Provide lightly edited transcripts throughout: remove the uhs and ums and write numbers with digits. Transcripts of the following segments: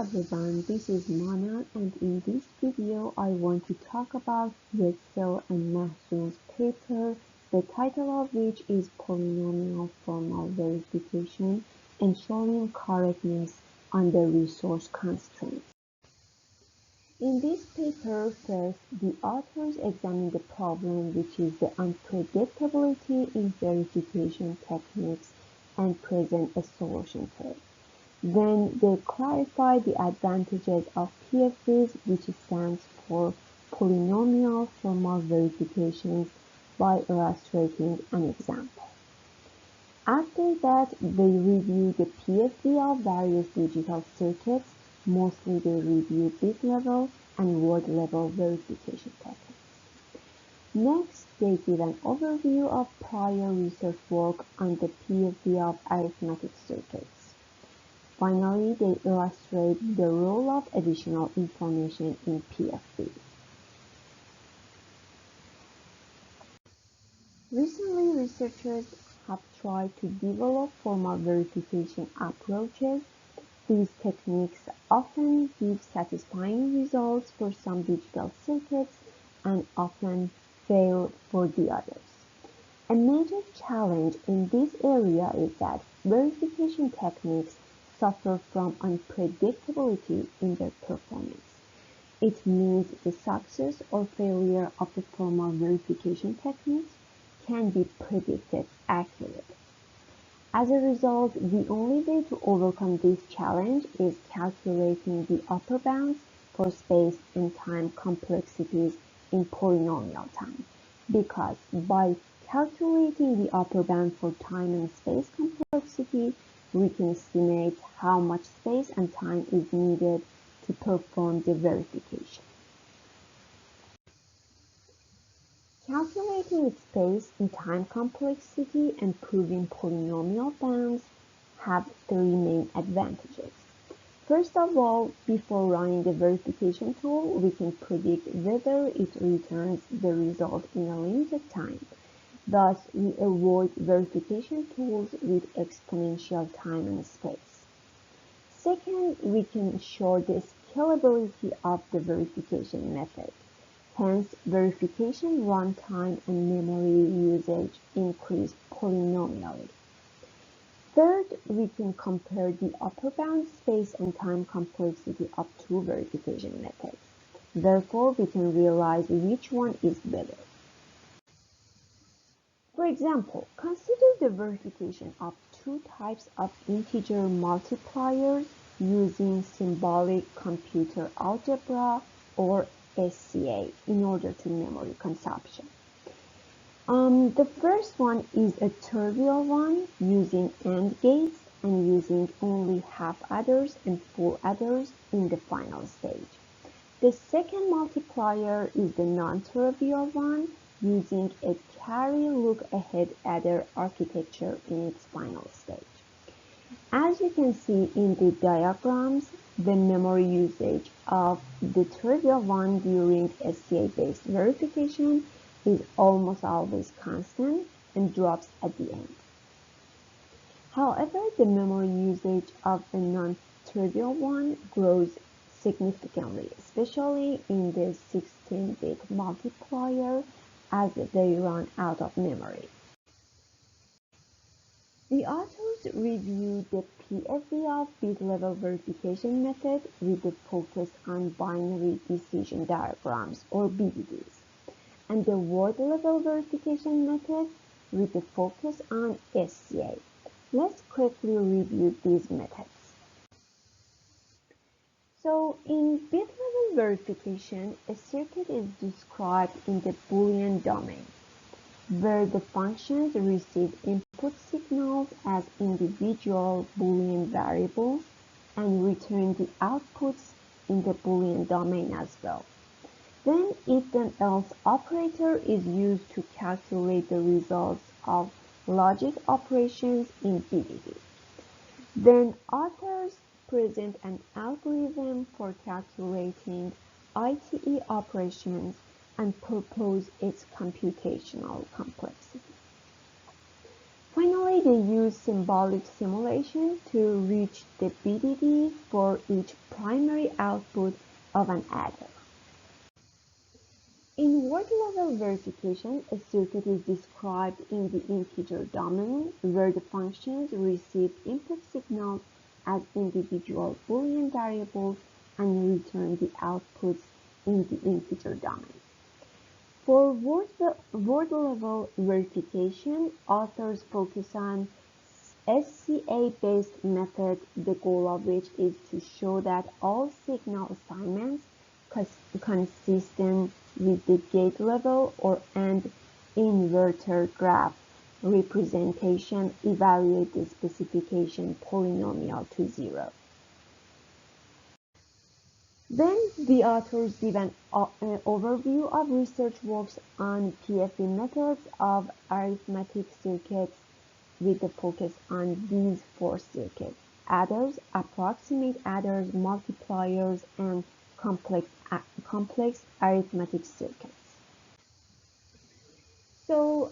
everyone, this is Mana, and in this video I want to talk about Wetzel and Mahzoun's paper, the title of which is Polynomial Formal Verification, Ensuring Correctness under Resource Constraints. In this paper, first, the authors examine the problem, which is the unpredictability in verification techniques, and present a solution for it. Then they clarify the advantages of PFVs, which stands for Polynomial Formal Verifications, by illustrating an example. After that, they review the PFV of various digital circuits. Mostly they review bit-level and word-level verification techniques. Next, they give an overview of prior research work on the PFV of arithmetic circuits. Finally, they illustrate the role of additional information in PFV. Recently, researchers have tried to develop formal verification approaches. These techniques often give satisfying results for some digital circuits and often fail for the others. A major challenge in this area is that verification techniques suffer from unpredictability in their performance. It means the success or failure of the formal verification techniques can be predicted accurately. As a result, the only way to overcome this challenge is calculating the upper bounds for space and time complexities in polynomial time, because by calculating the upper bound for time and space complexity, we can estimate how much space and time is needed to perform the verification. Calculating space and time complexity and proving polynomial bounds have three main advantages. First of all, before running the verification tool, we can predict whether it returns the result in a limited time. Thus, we avoid verification tools with exponential time and space. Second, we can ensure the scalability of the verification method. Hence, verification runtime and memory usage increase polynomially. Third, we can compare the upper bound space and time complexity of two verification methods. Therefore, we can realize which one is better. For example, consider the verification of two types of integer multipliers using symbolic computer algebra or SCA in order to memory consumption. The first one is a trivial one using AND gates and using only half adders and full adders in the final stage. The second multiplier is the non-trivial one using a carry look-ahead adder architecture in its final stage. As you can see in the diagrams, the memory usage of the trivial one during SCA-based verification is almost always constant and drops at the end. However, the memory usage of the non-trivial one grows significantly, especially in the 16-bit multiplier as they run out of memory. The authors reviewed the PFV of bit-level verification method with the focus on binary decision diagrams or BDDs, and the word-level verification method with the focus on SCA. Let's quickly review these methods. So, in bit-level verification, a circuit is described in the Boolean domain, where the functions receive input signals as individual Boolean variables and return the outputs in the Boolean domain as well. Then if-then-else operator is used to calculate the results of logic operations in BDD. Then authors present an algorithm for calculating ITE operations and propose its computational complexity. Finally, they use symbolic simulation to reach the BDD for each primary output of an adder. In word-level verification, a circuit is described in the integer domain, where the functions receive input signals as individual Boolean variables and return the outputs in the integer domain. For word-level verification, authors focus on SCA-based method, the goal of which is to show that all signal assignments consistent with the gate level or AND inverter graph representation evaluate the specification polynomial to 0. Then the authors give an overview of research works on PFE methods of arithmetic circuits with the focus on these 4 circuits: adders, approximate adders, multipliers, and complex arithmetic circuits. So,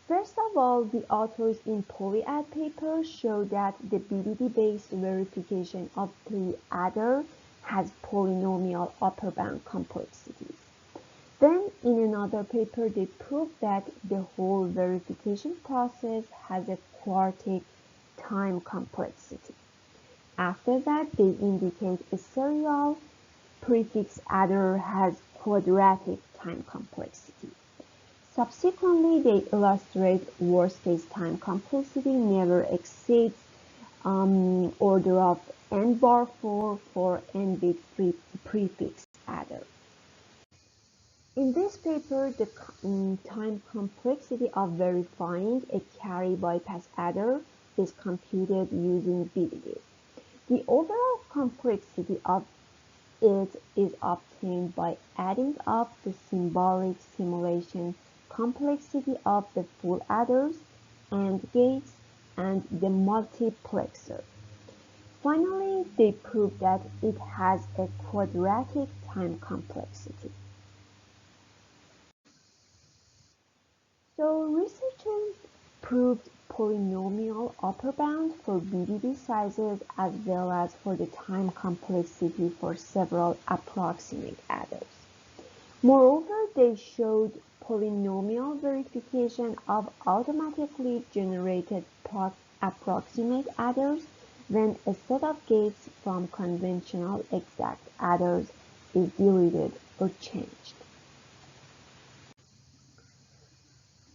first of all, the authors in polyad paper show that the BDD-based verification of 3 adder has polynomial upper bound complexities. Then, in another paper, they prove that the whole verification process has a quartic time complexity. After that, they indicate a serial prefix adder has quadratic time complexity. Subsequently, they illustrate worst-case time complexity never exceeds order of n bar 4 for n-bit prefix adder. In this paper, the time complexity of verifying a carry bypass adder is computed using BDD. The overall complexity of it is obtained by adding up the symbolic simulation complexity of the full adders, AND gates, and the multiplexer. Finally, they prove that it has a quadratic time complexity. So researchers proved polynomial upper bound for BDD sizes as well as for the time complexity for several approximate adders. Moreover, they showed polynomial verification of automatically generated approximate adders when a set of gates from conventional exact adders is deleted or changed.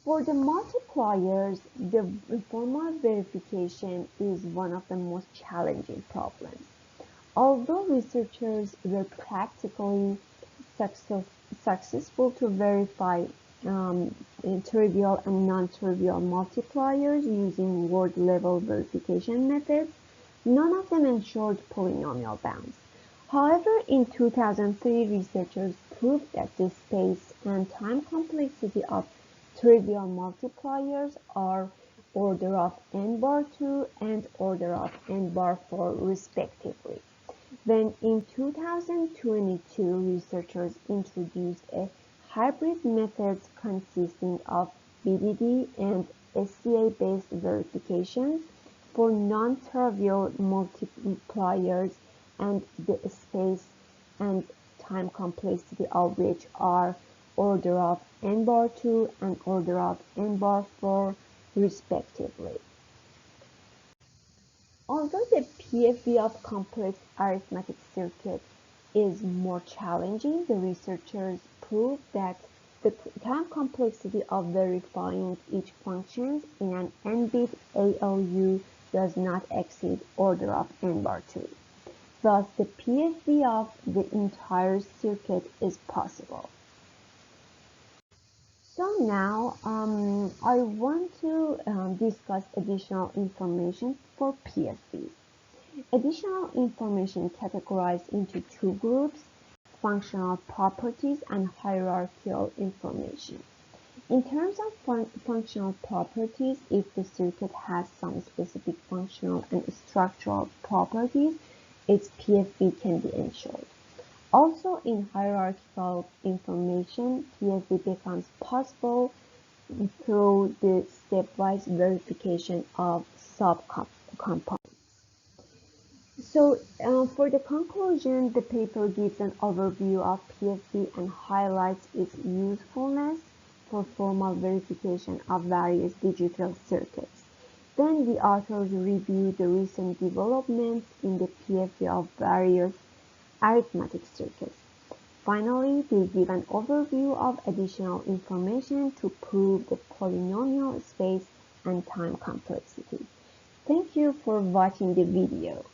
For the multipliers, the formal verification is one of the most challenging problems. Although researchers were practically successful to verify trivial and non-trivial multipliers using word-level verification methods, none of them ensured polynomial bounds. However, in 2003, researchers proved that the space and time complexity of trivial multipliers are order of n bar 2 and order of n bar 4 respectively. Then in 2022, researchers introduced a hybrid method consisting of BDD and SCA-based verifications for non-trivial multipliers and the space and time complexity of which are order of n bar 2 and order of n bar 4 respectively. Although the PFE of complex arithmetic circuits is more challenging, the researchers proved that the time complexity of verifying each function in an n-bit ALU does not exceed order of n bar 2. Thus, the PFE of the entire circuit is possible. So now I want to discuss additional information for PFE. Additional information categorized into 2 groups: functional properties and hierarchical information. In terms of functional properties, if the circuit has some specific functional and structural properties, its PFE can be ensured. Also, in hierarchical information, PFE becomes possible through the stepwise verification of subcomponents. So for the conclusion, the paper gives an overview of PFV and highlights its usefulness for formal verification of various digital circuits. Then the authors review the recent developments in the PFV of various arithmetic circuits. Finally, they give an overview of additional information to prove the polynomial space and time complexity. Thank you for watching the video.